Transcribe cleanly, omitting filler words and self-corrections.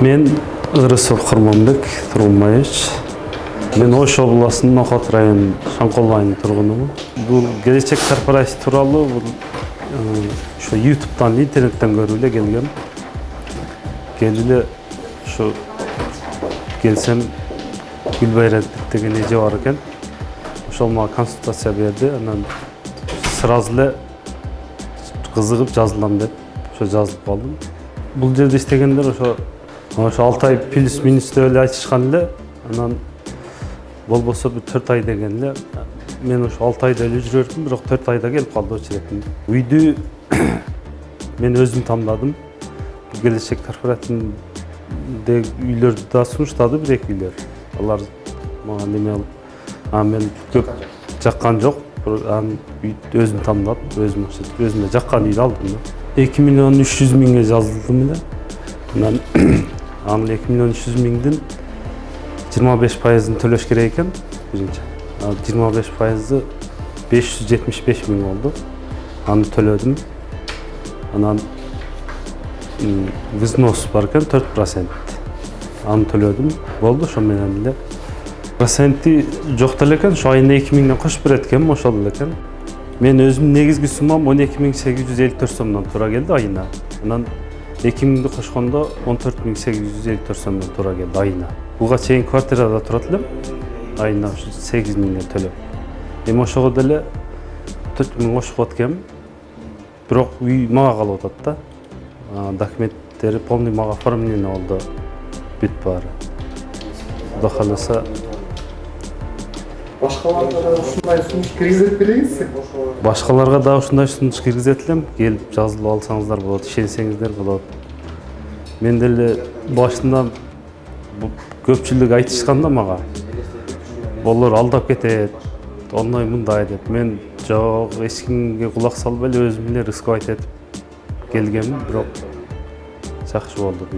Мен Ырысов Кырманбек Тургунбаевич. Мен Ош областынын Охот районунун Шаңкол айылынын тургунумун. Бул келечек корпорация тууралуу ошо YouTube'дан, интернеттен көрүп эле келгем. Келип эле ошо келсем Гүлбайраттык деген эже бар экен. Ошол мага консультация берди. Анан сразу эле кызыгып жазылам деп ошо жазылып калдым. Бул жерде иштегендер ошо 6 ай плюс-минус деп эле айтышкан эле. Анан болбосо бир 4 ай деген эле. Мен ошо 6 айда эле жүрөрдүм, бирок 4 айда келип калды очеретим. Үйдү мен өзүм тандадым. Келечек корпорацияда үйлөрдү да сунуштады, бир-эки үйлөр. Алар мага неме алып, мен көп жаккан жок. Аны өзүм тандап, өзүм окшотуп, өзүмө жаккан үйдү алдым. 2 миллион 300 миңге жазылдым эле. Анан аны 2 миллион 300 миңдин 25%ын төлөш керек экен биринчи. 25%ы 575 миң болду. Аны төлөдүм. Анан взнос бар экен 4%. Аны төлөдүм. Болду, ошо менен эле. Проценти жок деле экен, ошо айына 2 миңден кошуп берет экен, ошол эле экен. Мен өзүмдүн негизги суммам 12.854 сомдон туура келди айына. Анан 2 миңди кошкондо 14.854 сомдон туура келди айына. Буга чейин квартирада турат элем. Айына 8 миңге төлөп. Эми ошого деле 4 миң кошуп аткем. Бирок үй мага калып атат да. Документтери полный мага оформление болду. Бүт баары. Кудай кааласа. Башкаларга да ушундай сунуш киргизет белеңизби? Башкаларга да ушундай сунуш киргизет элем. Келип жазылып алсаңыздар болот, ишенсеңиздер болот. Мен деле башында көпчүлүк айтышканда мага болор алдап кетет, оңой мындай деп. Мен жок, эч кимге кулак салбай эле өзүм эле рисковать этип келгем, бирок жакшы болду.